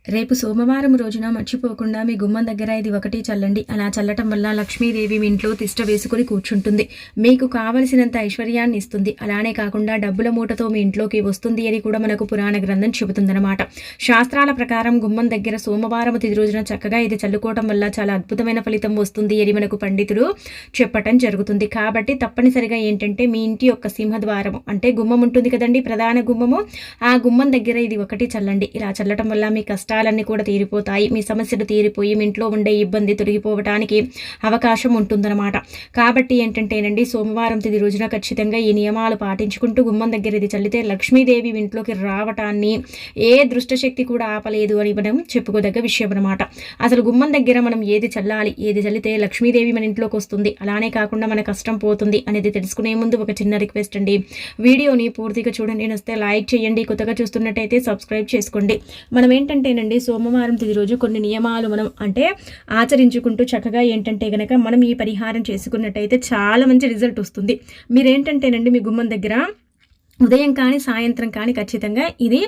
రేపు సోమవారం రోజున మర్చిపోకుండా మీ గుమ్మం దగ్గర ఇది ఒకటి చల్లండి. అలా చల్లటం వల్ల లక్ష్మీదేవి మీ ఇంట్లో తిష్ట వేసుకుని కూర్చుంటుంది. మీకు కావలసినంత ఐశ్వర్యాన్ని ఇస్తుంది. అలానే కాకుండా డబ్బుల మూటతో మీ ఇంట్లోకి వస్తుంది అని కూడా మనకు పురాణ గ్రంథం చెబుతుందన్నమాట. శాస్త్రాల ప్రకారం గుమ్మం దగ్గర సోమవారం తిథి రోజున చక్కగా ఇది చల్లుకోవటం వల్ల చాలా అద్భుతమైన ఫలితం వస్తుంది అని మనకు పండితుడు చెప్పటం జరుగుతుంది. కాబట్టి తప్పనిసరిగా ఏంటంటే మీ ఇంటి యొక్క సింహద్వారము అంటే గుమ్మం ఉంటుంది కదండి, ప్రధాన గుమ్మము, ఆ గుమ్మం దగ్గర ఇది ఒకటి చల్లండి. ఇలా చల్లటం వల్ల మీ కష్టాలన్నీ కూడా తీరిపోతాయి. మీ సమస్యలు తీరిపోయి మీ ఇంట్లో ఉండే ఇబ్బంది తొలగిపోవడానికి అవకాశం ఉంటుందన్నమాట. కాబట్టి ఏంటంటేనండి, సోమవారం తిది రోజున ఖచ్చితంగా ఈ నియమాలు పాటించుకుంటూ గుమ్మం దగ్గర ఇది చల్లితే లక్ష్మీదేవి ఇంట్లోకి రావటాన్ని ఏ దృష్టశక్తి కూడా ఆపలేదు అని మనం చెప్పుకోదగ్గ విషయం అనమాట. అసలు గుమ్మం దగ్గర మనం ఏది చల్లాలి, ఏది చల్లితే లక్ష్మీదేవి మన ఇంట్లోకి వస్తుంది, అలానే కాకుండా మన కష్టం పోతుంది అనేది తెలుసుకునే ముందు ఒక చిన్న రిక్వెస్ట్ అండి. వీడియోని పూర్తిగా చూడండి, నచ్చితే లైక్ చేయండి, కొత్తగా చూస్తున్నట్టయితే సబ్స్క్రైబ్ చేసుకోండి. మనం ఏంటంటేనండి సోమవారం తిది రోజు కొన్ని నియమాలు మనం అంటే ఆచరించుకుంటూ చక్కగా ఏంటంటే గనక మనం ఈ పరిహారం చేసుకున్నట్టయితే చాలా మంచి రిజల్ట్ వస్తుంది. మీరేంటంటేనండి మీ గుమ్మం దగ్గర ఉదయం కానీ సాయంత్రం కానీ ఖచ్చితంగా ఇది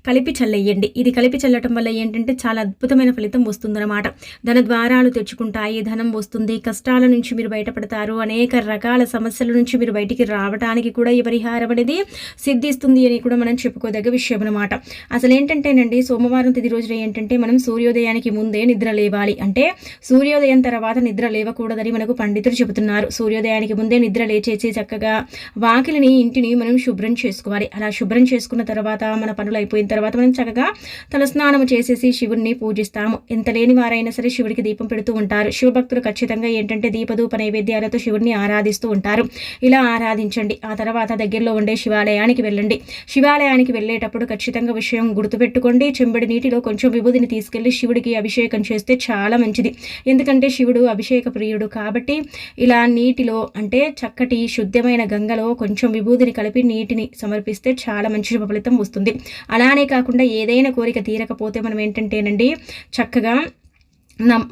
కలిపి చల్లేయండి. ఇది కలిపి చల్లటం వల్ల ఏంటంటే చాలా అద్భుతమైన ఫలితం వస్తుందన్నమాట. ధన ద్వారాలు తెచ్చుకుంటాయి, ధనం వస్తుంది, కష్టాల నుంచి మీరు బయటపడతారు, అనేక రకాల సమస్యల నుంచి మీరు బయటికి రావడానికి కూడా ఈ పరిహారం అనేది సిద్ధిస్తుంది అని కూడా మనం చెప్పుకోదగ్గ విషయం అనమాట. అసలు ఏంటంటేనండి సోమవారం తిది రోజున ఏంటంటే మనం సూర్యోదయానికి ముందే నిద్ర లేవాలి. అంటే సూర్యోదయం తర్వాత నిద్ర లేవకూడదని మనకు పండితులు చెబుతున్నారు. సూర్యోదయానికి ముందే నిద్ర లేచేసి చక్కగా వాకిలిని ఇంటిని మనం శుభ్రం చేసుకోవాలి. అలా శుభ్రం చేసుకున్న తర్వాత మన పనులు అయిపోయిన తర్వాత మనం చక్కగా తలస్నానం చేసేసి శివుడిని పూజిస్తాము. ఎంత లేని వారైనా సరే శివుడికి దీపం పెడుతూ ఉంటారు. శివభక్తులు ఖచ్చితంగా ఏంటంటే దీపధూప నైవేద్యాలతో శివుడిని ఆరాధిస్తూ ఉంటారు. ఇలా ఆరాధించండి. ఆ తర్వాత దగ్గరలో ఉండే శివాలయానికి వెళ్ళండి. శివాలయానికి వెళ్ళేటప్పుడు ఖచ్చితంగా విషయం గుర్తుపెట్టుకోండి. చెంబడి నీటిలో కొంచెం విభూదిని తీసుకెళ్లి శివుడికి అభిషేకం చేస్తే చాలా మంచిది. ఎందుకంటే శివుడు అభిషేక ప్రియుడు కాబట్టి ఇలా నీటిలో అంటే చక్కటి శుద్ధమైన గంగలో కొంచెం విభూదిని కలిపి నీటిని సమర్పిస్తే చాలా మంచి శుభ ఫలితం వస్తుంది. అలానే కాకుండా ఏదైనా కోరిక తీరకపోతే మనం ఏంటంటేనండి చక్కగా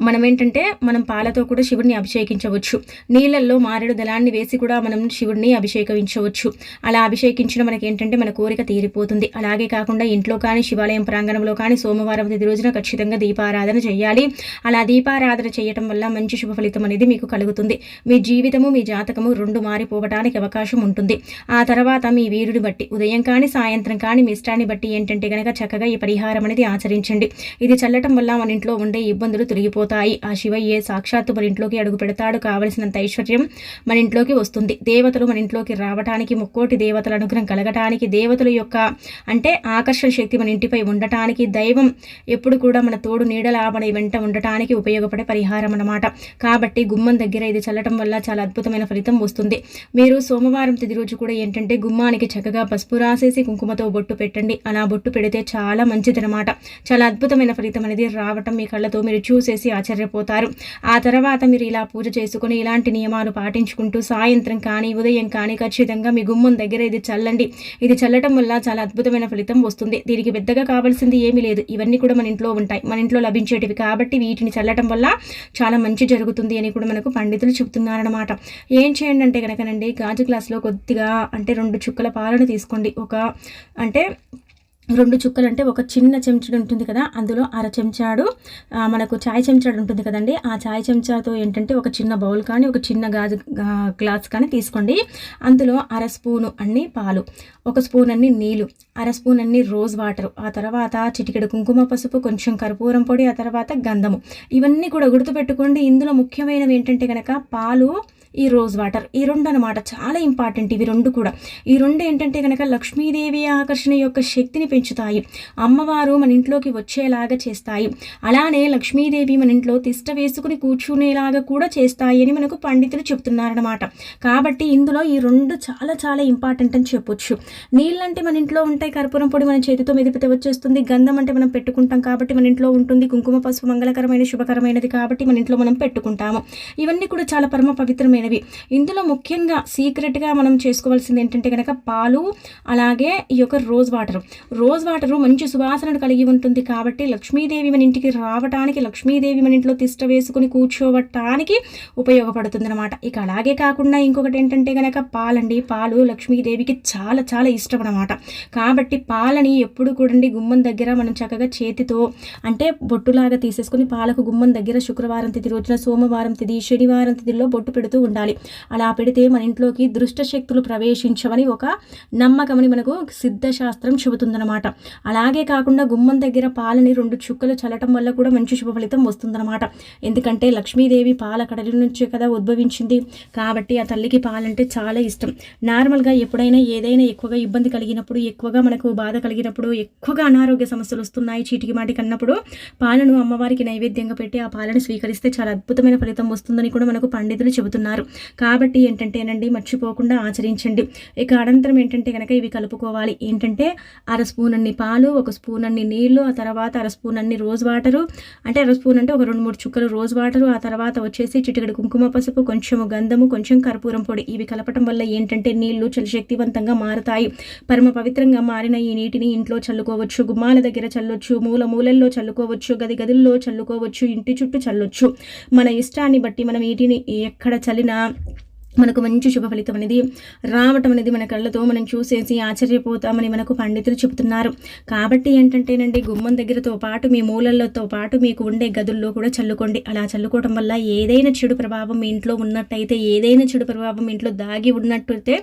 మనం ఏంటంటే మనం పాలతో కూడా శివుడిని అభిషేకించవచ్చు. నీళ్ళల్లో మారేడు దళాన్ని వేసి కూడా మనం శివుడిని అభిషేకించవచ్చు. అలా అభిషేకించడం మనకి ఏంటంటే మన కోరిక తీరిపోతుంది. అలాగే కాకుండా ఇంట్లో కానీ శివాలయం ప్రాంగణంలో కానీ సోమవారం తిది రోజున ఖచ్చితంగా దీపారాధన చేయాలి. అలా దీపారాధన చేయటం వల్ల మంచి శుభ ఫలితం అనేది మీకు కలుగుతుంది. మీ జీవితము మీ జాతకము రెండు మారిపోవడానికి అవకాశం ఉంటుంది. ఆ తర్వాత మీ వీరుని బట్టి ఉదయం కానీ సాయంత్రం కానీ మీ ఇష్టాన్ని బట్టి ఏంటంటే కనుక చక్కగా ఈ పరిహారం అనేది ఆచరించండి. ఇది చల్లటం వల్ల మన ఇంట్లో ఉండే ఇబ్బందులు తొలగిపోతాయి. ఆ శివయ్యే సాక్షాత్తు మన ఇంట్లోకి అడుగు పెడతాడు. కావలసినంత ఐశ్వర్యం మన ఇంట్లోకి వస్తుంది. దేవతలు మన ఇంట్లోకి రావడానికి, ముక్కోటి దేవతల అనుగ్రహం కలగటానికి, దేవతల యొక్క అంటే ఆకర్షణ శక్తి మన ఇంటిపై ఉండటానికి, దైవం ఎప్పుడు కూడా మన తోడు నీడలా మన వెంట ఉండటానికి ఉపయోగపడే పరిహారం అన్నమాట. కాబట్టి గుమ్మం దగ్గర ఇది చల్లటం వల్ల చాలా అద్భుతమైన ఫలితం వస్తుంది. మీరు సోమవారం తిది రోజు కూడా ఏంటంటే గుమ్మానికి చక్కగా పసుపు రాసేసి కుంకుమతో బొట్టు పెట్టండి. అలా బొట్టు పెడితే చాలా మంచిదన్నమాట. చాలా అద్భుతమైన ఫలితం అనేది రావటం మీ కళ్ళతో మీరు చూసేసి ఆశ్చర్యపోతారు. ఆ తర్వాత మీరు ఇలా పూజ చేసుకుని ఇలాంటి నియమాలు పాటించుకుంటూ సాయంత్రం కానీ ఉదయం కానీ ఖచ్చితంగా మీ గుమ్మం దగ్గర ఇది చల్లండి. ఇది చల్లటం వల్ల చాలా అద్భుతమైన ఫలితం వస్తుంది. దీనికి పెద్దగా కావాల్సింది ఏమీ లేదు. ఇవన్నీ కూడా మన ఇంట్లో ఉంటాయి, మన ఇంట్లో లభించేటివి. కాబట్టి వీటిని చల్లటం వల్ల చాలా మంచి జరుగుతుంది అని కూడా మనకు పండితులు చెప్తున్నారనమాట. ఏం చేయండి అంటే కనుకనండి గాజు గ్లాసులో కొద్దిగా అంటే 2 చుక్కల పాలను తీసుకోండి. అంటే 2 చుక్కలు అంటే ఒక చిన్న చెంచాడు ఉంటుంది కదా, అందులో అర చెంచాడు మనకు చాయ్ చెంచాడు ఉంటుంది కదండి, ఆ చాయ్ చెంచాతో ఏంటంటే ఒక చిన్న బౌల్ కానీ ఒక చిన్న గాజు గ్లాస్ కానీ తీసుకోండి. అందులో అర స్పూను అన్ని పాలు, 1 స్పూన్ అన్ని నీళ్ళు, అర స్పూన్ అన్ని రోజ్ వాటర్, ఆ తర్వాత చిటికెడు కుంకుమ పసుపు, కొంచెం కర్పూరం పొడి, ఆ తర్వాత గంధము. ఇవన్నీ కూడా గుర్తుపెట్టుకోండి. ఇందులో ముఖ్యమైనవి ఏంటంటే కనుక పాలు, ఈ రోజ్ వాటర్, ఈ 2 అనమాట చాలా ఇంపార్టెంట్. ఇవి 2 కూడా, ఈ 2 ఏంటంటే కనుక లక్ష్మీదేవి ఆకర్షణ యొక్క శక్తిని పెంచుతాయి. అమ్మవారు మన ఇంట్లోకి వచ్చేలాగా చేస్తాయి. అలానే లక్ష్మీదేవి మన ఇంట్లో తిష్ట వేసుకుని కూర్చునేలాగా కూడా చేస్తాయి అని మనకు పండితులు చెప్తున్నారనమాట. కాబట్టి ఇందులో ఈ 2 చాలా చాలా ఇంపార్టెంట్ అని చెప్పొచ్చు. నీళ్ళంటే మన ఇంట్లో ఉంటాయి, కర్పూరం పొడి మన చేతితో మెదిపితే వచ్చేస్తుంది, గంధం అంటే మనం పెట్టుకుంటాం కాబట్టి మన ఇంట్లో ఉంటుంది, కుంకుమ పసుపు మంగళకరమైన శుభకరమైనది కాబట్టి మన ఇంట్లో మనం పెట్టుకుంటాము. ఇవన్నీ కూడా చాలా పరమ పవిత్రమైన అద్భుతమైనవి. ఇందులో ముఖ్యంగా సీక్రెట్గా మనం చేసుకోవాల్సింది ఏంటంటే కనుక పాలు, అలాగే ఈ యొక్క రోజ్ వాటరు మంచి సువాసనను కలిగి ఉంటుంది కాబట్టి లక్ష్మీదేవి మన ఇంటికి రావటానికి, లక్ష్మీదేవి మన ఇంట్లో తిష్ట వేసుకుని కూర్చోవటానికి ఉపయోగపడుతుంది అనమాట. ఇక అలాగే కాకుండా ఇంకొకటి ఏంటంటే కనుక పాలండి. పాలు లక్ష్మీదేవికి చాలా చాలా ఇష్టం అనమాట. కాబట్టి పాలని ఎప్పుడు కూడా గుమ్మం దగ్గర మనం చక్కగా చేతితో అంటే బొట్టులాగా తీసేసుకుని పాలకు గుమ్మం దగ్గర శుక్రవారం తిథి రోజున, సోమవారం తిథి, శనివారం తిథిలో బొట్టు పెడుతూ ఉండాలి. అలా పెడితే మన ఇంట్లోకి దుష్ట శక్తులు ప్రవేశించవని ఒక నమ్మకమని మనకు సిద్ధశాస్త్రం చెబుతుందన్నమాట. అలాగే కాకుండా గుమ్మం దగ్గర పాలని 2 చుక్కలు చల్లటం వల్ల కూడా మంచి శుభ ఫలితం వస్తుందన్నమాట. ఎందుకంటే లక్ష్మీదేవి పాల కడలి నుంచి కదా ఉద్భవించింది కాబట్టి ఆ తల్లికి పాలంటే చాలా ఇష్టం. నార్మల్గా ఎప్పుడైనా ఏదైనా ఎక్కువగా ఇబ్బంది కలిగినప్పుడు, ఎక్కువగా మనకు బాధ కలిగినప్పుడు, ఎక్కువగా అనారోగ్య సమస్యలు వస్తున్నాయి చీటికి మాటికి అన్నప్పుడు పాలను అమ్మవారికి నైవేద్యంగా పెట్టి ఆ పాలను స్వీకరిస్తే చాలా అద్భుతమైన ఫలితం వస్తుందని కూడా మనకు పండితులు చెబుతున్నారు. కాబట్టి ఏంటంటేనండి మర్చిపోకుండా ఆచరించండి. ఇక అనంతరం ఏంటంటే కనుక ఇవి కలుపుకోవాలి. ఏంటంటే 1/2 స్పూన్ అన్ని పాలు, 1 స్పూన్ అన్ని నీళ్లు, ఆ తర్వాత 1/2 స్పూన్ అన్ని రోజ్ వాటరు, అంటే 1/2 స్పూన్ అంటే ఒక 2-3 చుక్కలు రోజ్ వాటరు, ఆ తర్వాత వచ్చేసి చిటికెడు కుంకుమ పసుపు, కొంచెము గంధము, కొంచెం కర్పూరం పొడి. ఇవి కలపటం వల్ల ఏంటంటే నీళ్లు చాలా శక్తివంతంగా మారుతాయి. పరమ పవిత్రంగా మారిన ఈ నీటిని ఇంట్లో చల్లుకోవచ్చు, గుమ్మాల దగ్గర చల్లొచ్చు, మూలల్లో చల్లుకోవచ్చు, గదుల్లో చల్లుకోవచ్చు, ఇంటి చుట్టూ చల్లొచ్చు. మన ఇష్టాన్ని బట్టి మనం వీటిని ఎక్కడ చల్లినా మనకు మంచి శుభ ఫలితం అనేది రావటం అనేది మన కళ్ళతో మనం చూసేసి ఆశ్చర్యపోతామని మనకు పండితులు చెబుతున్నారు. కాబట్టి ఏంటంటేనండి గుమ్మం దగ్గరతో పాటు మీ మూలలతో పాటు మీకు ఉండే గదుల్లో కూడా చల్లుకోండి. అలా చల్లుకోవడం వల్ల ఏదైనా చెడు ప్రభావం మీ ఇంట్లో ఉన్నట్టయితే, ఏదైనా చెడు ప్రభావం మీ ఇంట్లో దాగి ఉన్నట్టయితే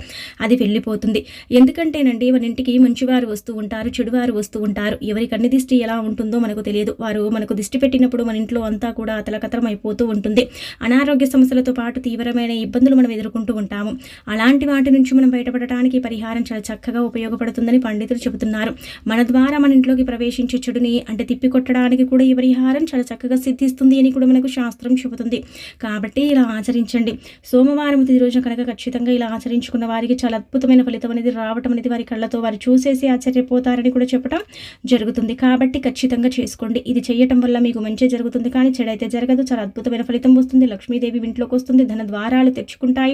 అది వెళ్ళిపోతుంది. ఎందుకంటేనండి మన ఇంటికి మంచివారు వస్తూ ఉంటారు, చెడువారు వస్తూ ఉంటారు. ఎవరి కన్ని దిష్టి ఎలా ఉంటుందో మనకు తెలియదు. వారు మనకు దిష్టి పెట్టినప్పుడు మన ఇంట్లో అంతా కూడా అతలకతలం అయిపోతూ ఉంటుంది. అనారోగ్య సమస్యలతో పాటు తీవ్రమైన ఇబ్బందులు మనం ఎదుర్కొంటూ ఉంటాము. అలాంటి వాటి నుంచి మనం బయటపడటానికి పరిహారం చాలా చక్కగా ఉపయోగపడుతుందని పండితులు చెబుతున్నారు. మన ద్వారా మన ఇంట్లోకి ప్రవేశించే చెడుని అంటే తిప్పికొట్టడానికి కూడా ఈ పరిహారం చాలా చక్కగా సిద్ధిస్తుంది అని కూడా మనకు శాస్త్రం చెబుతుంది. కాబట్టి ఇలా ఆచరించండి. సోమవారం తిథి రోజున కనుక ఖచ్చితంగా ఇలా ఆచరించుకున్న వారికి చాలా అద్భుతమైన ఫలితం అనేది రావటం అనేది వారి కళ్ళతో వారు చూసేసి ఆశ్చర్యపోతారని కూడా చెప్పడం జరుగుతుంది. కాబట్టి ఖచ్చితంగా చేసుకోండి. ఇది చేయటం వల్ల మీకు మంచి జరుగుతుంది, కానీ చెడైతే జరగదు. చాలా అద్భుతమైన ఫలితం వస్తుంది. లక్ష్మీదేవి ఇంట్లోకి వస్తుంది, ధన ద్వారాలు తెచ్చుకుంటాయి.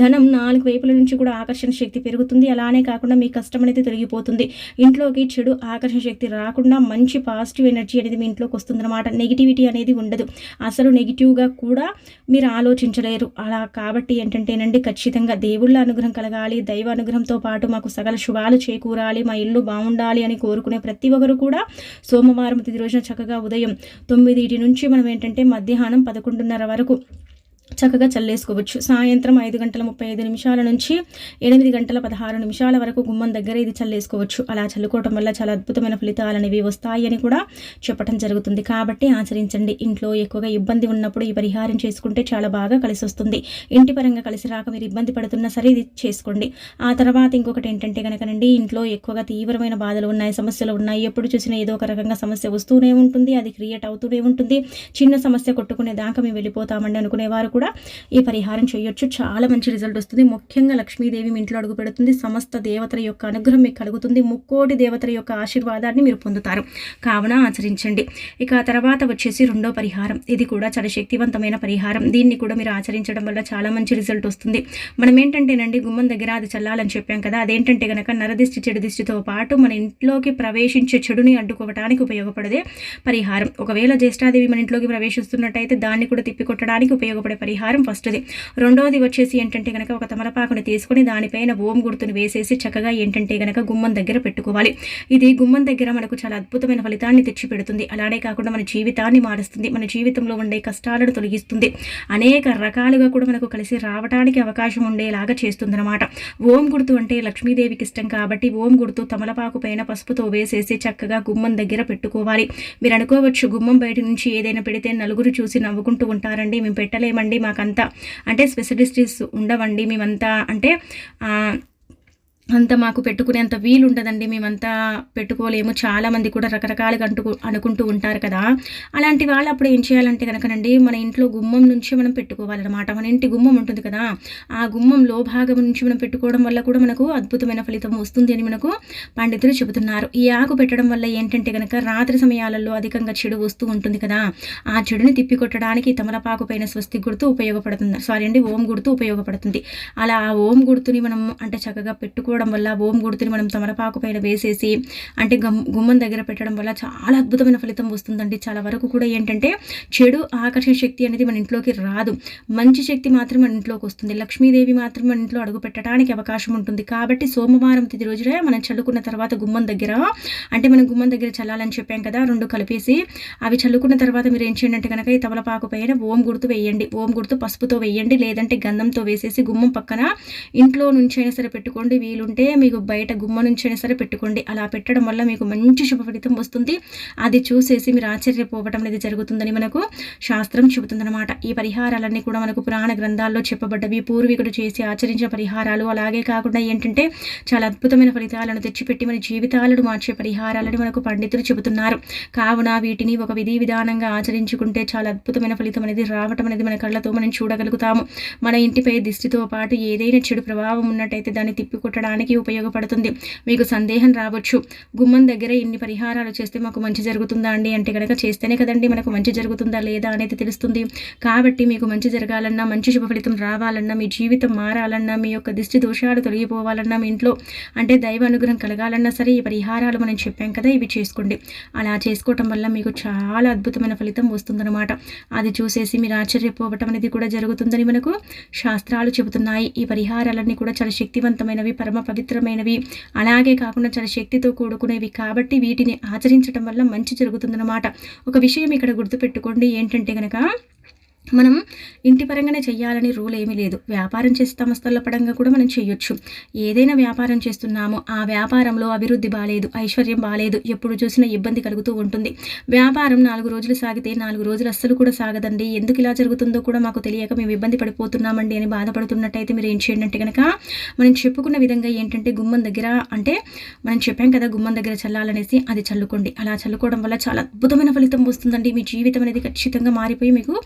ధనం 4 వైపుల నుంచి కూడా ఆకర్షణ శక్తి పెరుగుతుంది. అలానే కాకుండా మీ కష్టం అనేది తొలగిపోతుంది. ఇంట్లోకి చెడు ఆకర్షణ శక్తి రాకుండా మంచి పాజిటివ్ ఎనర్జీ అనేది మీ ఇంట్లోకి వస్తుందన్నమాట. నెగిటివిటీ అనేది ఉండదు. అసలు నెగిటివ్గా కూడా మీరు ఆలోచించలేరు. అలా కాబట్టి ఏంటంటేనండి ఖచ్చితంగా దేవుళ్ళ అనుగ్రహం కలగాలి, దైవ అనుగ్రహంతో పాటు మాకు సకల శుభాలు చేకూరాలి, మా ఇల్లు బాగుండాలి అని కోరుకునే ప్రతి ఒక్కరు కూడా సోమవారం తిథి రోజున చక్కగా ఉదయం 9 నుంచి మనం ఏంటంటే మధ్యాహ్నం 11:30 వరకు చక్కగా చల్లేసుకోవచ్చు. సాయంత్రం 5:35 నుంచి 8:16 వరకు గుమ్మం దగ్గర ఇది చల్లేసుకోవచ్చు. అలా చల్లుకోవటం వల్ల చాలా అద్భుతమైన ఫలితాలు అనేవి వస్తాయి అని కూడా చెప్పడం జరుగుతుంది. కాబట్టి ఆచరించండి. ఇంట్లో ఎక్కువగా ఇబ్బంది ఉన్నప్పుడు ఈ పరిహారం చేసుకుంటే చాలా బాగా కలిసి వస్తుంది. ఇంటి పరంగా కలిసి రాక మీరు ఇబ్బంది పడుతున్నా సరే ఇది చేసుకోండి. ఆ తర్వాత ఇంకొకటి ఏంటంటే కనుకనండి ఇంట్లో ఎక్కువగా తీవ్రమైన బాధలు ఉన్నాయి, సమస్యలు ఉన్నాయి, ఎప్పుడు చూసినా ఏదో ఒక రకంగా సమస్య వస్తూనే ఉంటుంది, అది క్రియేట్ అవుతూనే ఉంటుంది. చిన్న సమస్య కొట్టుకునే దాకా మేము వెళ్ళిపోతామండి అనుకునేవారు కూడా ఈ పరిహారం చేయొచ్చు. చాలా మంచి రిజల్ట్ వస్తుంది. ముఖ్యంగా లక్ష్మీదేవి మీ ఇంట్లో అడుగు పెడుతుంది. సమస్త దేవతల యొక్క అనుగ్రహం మీకు కలుగుతుంది. 3 దేవతల యొక్క ఆశీర్వాదాన్ని మీరు పొందుతారు. కావున ఆచరించండి. ఇక ఆ తర్వాత వచ్చేసి 2వ పరిహారం. ఇది కూడా చాలా శక్తివంతమైన పరిహారం. దీన్ని కూడా మీరు ఆచరించడం వల్ల చాలా మంచి రిజల్ట్ వస్తుంది. మనం ఏంటంటేనండి గుమ్మం దగ్గర అది చల్లాలని చెప్పాం కదా, అదేంటంటే కనుక నరదిష్టి చెడు దిష్టితో పాటు మన ఇంట్లోకి ప్రవేశించే చెడుని అడ్డుకోవడానికి ఉపయోగపడే పరిహారం. ఒకవేళ జ్యేష్ఠాదేవి మన ఇంట్లోకి ప్రవేశిస్తున్నట్టయితే దాన్ని కూడా తిప్పికొట్టడానికి ఉపయోగపడే పరిహారం ఫస్ట్ది. రెండవది వచ్చేసి ఏంటంటే కనుక ఒక తమలపాకుని తీసుకొని దానిపైన ఓం గుర్తుని వేసేసి చక్కగా ఏంటంటే కనుక గుమ్మం దగ్గర పెట్టుకోవాలి. ఇది గుమ్మం దగ్గర మనకు చాలా అద్భుతమైన ఫలితాన్ని తెచ్చి పెడుతుంది. అలానే కాకుండా మన జీవితాన్ని మారుస్తుంది, మన జీవితంలో ఉండే కష్టాలను తొలగిస్తుంది, అనేక రకాలుగా కూడా మనకు కలిసి రావడానికి అవకాశం ఉండేలాగా చేస్తుందన్నమాట. ఓం గుర్తు అంటే లక్ష్మీదేవికి ఇష్టం కాబట్టి ఓం గుర్తు తమలపాకు పైన పసుపుతో వేసేసి చక్కగా గుమ్మం దగ్గర పెట్టుకోవాలి. మీరు అనుకోవచ్చు గుమ్మం బయట నుంచి ఏదైనా పెడితే నలుగురు చూసి నవ్వుకుంటూ ఉంటారండి, మేము పెట్టలేమండి, మాకంతా అంటే స్పెషలిస్టిస్ ఉండవండి, మేమంతా అంటే అంత మాకు పెట్టుకునేంత వీలుండదండి. మేమంతా పెట్టుకోలేము. చాలామంది కూడా రకరకాలుగా అనుకుంటూ ఉంటారు కదా! అలాంటి వాళ్ళు అప్పుడు ఏం చేయాలంటే గనకనండి, మన ఇంట్లో గుమ్మం నుంచే మనం పెట్టుకోవాలనమాట. మన ఇంటి గుమ్మం ఉంటుంది కదా! ఆ గుమ్మంలో భాగం నుంచి మనం పెట్టుకోవడం వల్ల కూడా మనకు అద్భుతమైన ఫలితం వస్తుంది అని మనకు పండితులు చెబుతున్నారు. ఈ ఆకు పెట్టడం వల్ల ఏంటంటే గనక రాత్రి సమయాలలో అధికంగా చెడు వస్తూ ఉంటుంది కదా! ఆ చెడుని తిప్పికొట్టడానికి తమలపాకు పైన స్వస్తిక్ గుర్తు ఉపయోగపడుతుంది. సారీ అండి, ఓం గుర్తు ఉపయోగపడుతుంది. అలా ఆ ఓం గుర్తుని మనం అంటే చక్కగా పెట్టుకోవడం వల్ల ఓం గుర్తుని మనం తమలపాకు పైన వేసేసి అంటే గుమ్మం దగ్గర పెట్టడం వల్ల చాలా అద్భుతమైన ఫలితం వస్తుందండి. చాలా వరకు కూడా ఏంటంటే చెడు ఆకర్షణ శక్తి అనేది మన ఇంట్లోకి రాదు. మంచి శక్తి మాత్రం మన ఇంట్లోకి వస్తుంది. లక్ష్మీదేవి మాత్రం మన ఇంట్లో అడుగు పెట్టడానికి అవకాశం ఉంటుంది. కాబట్టి సోమవారం తిథి రోజునే మనం చల్లుకున్న తర్వాత గుమ్మం దగ్గర అంటే మనం గుమ్మం దగ్గర చల్లాలని చెప్పాం కదా, 2 కలిపేసి అవి చల్లుకున్న తర్వాత మీరు ఏం చేయండి అంటే కనుక ఈ తమలపాకు పైన ఓం గుర్తు వేయండి. ఓం గుర్తు పసుపుతో వేయండి, లేదంటే గంధంతో వేసేసి గుమ్మం పక్కన ఇంట్లో నుంచైనా సరే పెట్టుకోండి. వీలుంటే మీకు బయట గుమ్మ నుంచైనా సరే పెట్టుకోండి. అలా పెట్టడం వల్ల మీకు మంచి శుభ ఫలితం వస్తుంది. అది చూసేసి మీరు ఆశ్చర్యపోవటం అనేది జరుగుతుందని మనకు శాస్త్రం చెబుతుందన్నమాట. ఈ పరిహారాలన్నీ కూడా మనకు పురాణ గ్రంథాల్లో చెప్పబడ్డవి, పూర్వీకులు చేసి ఆచరించిన పరిహారాలు. అలాగే కాకుండా ఏంటంటే చాలా అద్భుతమైన ఫలితాలను తెచ్చిపెట్టి మన జీవితాలను మార్చే పరిహారాలని మనకు పండితులు చెబుతున్నారు. కావున వీటిని ఒక విధి విధానంగా ఆచరించుకుంటే చాలా అద్భుతమైన ఫలితం అనేది రావటం అనేది మన కళ్ళతో మనం చూడగలుగుతాము. మన ఇంటిపై దిష్టితో పాటు ఏదైనా చెడు ప్రభావం ఉన్నట్టయితే దాన్ని తిప్పికొట్టడానికి ఉపయోగపడుతుంది. మీకు సందేహం రావచ్చు, గుమ్మం దగ్గర ఇన్ని పరిహారాలు చేస్తే మాకు మంచి జరుగుతుందా అండి అంటే కనుక చేస్తేనే కదండి మనకు మంచి జరుగుతుందా లేదా అనేది తెలుస్తుంది. కాబట్టి మీకు మంచి జరగాలన్నా, మంచి శుభ ఫలితం రావాలన్నా, మీ జీవితం మారాలన్నా, మీ యొక్క దిష్టి దోషాలు తొలగిపోవాలన్నా, మీ ఇంట్లో అంటే దైవ అనుగ్రహం కలగాలన్నా సరే ఈ పరిహారాలు మనం చెప్పాం కదా, ఇవి చేసుకోండి. అలా చేసుకోవటం వల్ల మీకు చాలా అద్భుతమైన ఫలితం వస్తుందన్నమాట. అది చూసేసి మీరు ఆశ్చర్యపోవటం అనేది కూడా జరుగుతుందని మనకు శాస్త్రాలు చెబుతున్నాయి. ఈ పరిహారాలన్నీ కూడా చాలా శక్తివంతమైనవి, పరమ పవిత్రమైనవి, అలాగే కాకుండా చాలా శక్తితో కూడుకునేవి. కాబట్టి వీటిని ఆచరించడం వల్ల మంచి జరుగుతుందన్నమాట. ఒక విషయం ఇక్కడ గుర్తుపెట్టుకోండి, ఏంటంటే కనుక మనం ఇంటి పరంగానే చేయాలని రూల్ ఏమీ లేదు. వ్యాపారం చేసే సంస్థల పరంగా కూడా మనం చేయొచ్చు. ఏదైనా వ్యాపారం చేస్తున్నాము, ఆ వ్యాపారంలో అభివృద్ధి బాలేదు, ఐశ్వర్యం బాలేదు, ఎప్పుడు చూసినా ఇబ్బంది కలుగుతూ ఉంటుంది. వ్యాపారం 4 రోజులు సాగితే 4 రోజులు అస్సలు కూడా సాగదండి. ఎందుకు ఇలా జరుగుతుందో కూడా మాకు తెలియక మేము ఇబ్బంది పడిపోతున్నామండి అని బాధపడుతున్నట్టయితే మీరు ఏం చేయండి అంటే కనుక మనం చెప్పుకున్న విధంగా ఏంటంటే గుమ్మం దగ్గర అంటే మనం చెప్పాం కదా గుమ్మం దగ్గర చల్లాలనేసి, అది చల్లుకోండి. అలా చల్లుకోవడం వల్ల చాలా అద్భుతమైన ఫలితం వస్తుందండి. మీ జీవితం అనేది ఖచ్చితంగా మారిపోయి మీకు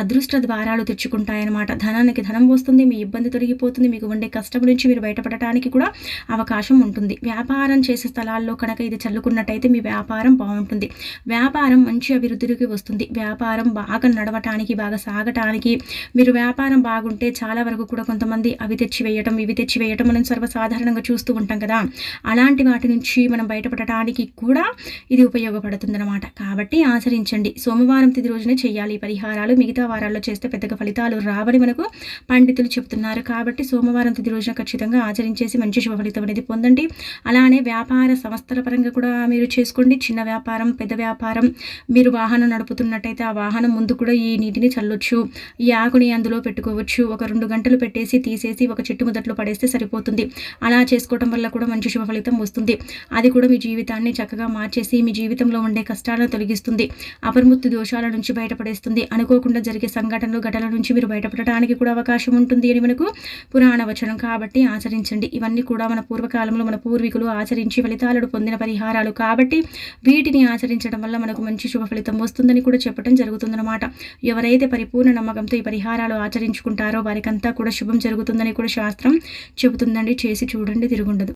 అదృష్ట ద్వారాలు తెచ్చుకుంటాయన్నమాట. ధనానికి ధనం వస్తుంది, మీ ఇబ్బంది తొలగిపోతుంది, మీకు ఉండే కష్టం నుంచి మీరు బయటపడటానికి కూడా అవకాశం ఉంటుంది. వ్యాపారం చేసే స్థలాల్లో కనుక ఇది చల్లుకున్నట్టయితే మీ వ్యాపారం బాగుంటుంది. వ్యాపారం మంచి అభివృద్ధికి వస్తుంది. వ్యాపారం బాగా నడవటానికి, బాగా సాగటానికి, మీరు వ్యాపారం బాగుంటే చాలా వరకు కూడా కొంతమంది అవి తెచ్చి వేయటం, ఇవి తెచ్చి వేయటం మనం సర్వసాధారణంగా చూస్తూ ఉంటాం కదా, అలాంటి వాటి నుంచి మనం బయటపడటానికి కూడా ఇది ఉపయోగపడుతుందన్నమాట. కాబట్టి ఆచరించండి. సోమవారం తిథి రోజునే చేయాలి ఈ పరిహారాలు. మిగతా వారాల్లో చేస్తే పెద్దగా ఫలితాలు రావని మనకు పండితులు చెప్తున్నారు. కాబట్టి సోమవారం తిథి రోజున ఖచ్చితంగా ఆచరించేసి మంచి శుభ ఫలితం అనేది పొందండి. అలానే వ్యాపార సంస్థల పరంగా కూడా మీరు చేసుకోండి. చిన్న వ్యాపారం, పెద్ద వ్యాపారం, మీరు వాహనం నడుపుతున్నట్టయితే ఆ వాహనం ముందు కూడా ఈ నీటిని చల్లొచ్చు, ఈ ఆకుని అందులో పెట్టుకోవచ్చు. ఒక 2 గంటలు పెట్టేసి తీసేసి ఒక చెట్టు మొదట్లో పడేస్తే సరిపోతుంది. అలా చేసుకోవడం వల్ల కూడా మంచి శుభ ఫలితం వస్తుంది. అది కూడా మీ జీవితాన్ని చక్కగా మార్చేసి మీ జీవితంలో ఉండే కష్టాలను తొలగిస్తుంది, అపరిమిత దోషాల నుంచి బయటపడేస్తుంది. అనుకోకుండా జరిగే సంఘటనలు, ఘటనల నుంచి మీరు బయటపడటానికి కూడా అవకాశం ఉంటుంది అని మనకు పురాణ వచనం. కాబట్టి ఆచరించండి. ఇవన్నీ కూడా మన పూర్వకాలంలో మన పూర్వీకులు ఆచరించి ఫలితాలను పొందిన పరిహారాలు. కాబట్టి వీటిని ఆచరించడం వల్ల మనకు మంచి శుభ ఫలితం వస్తుందని కూడా చెప్పడం జరుగుతుందన్నమాట. ఎవరైతే పరిపూర్ణ నమ్మకంతో ఈ పరిహారాలు ఆచరించుకుంటారో వారికంతా కూడా శుభం జరుగుతుందని కూడా శాస్త్రం చెబుతుందండి. చేసి చూడండి, తిరుగుండదు.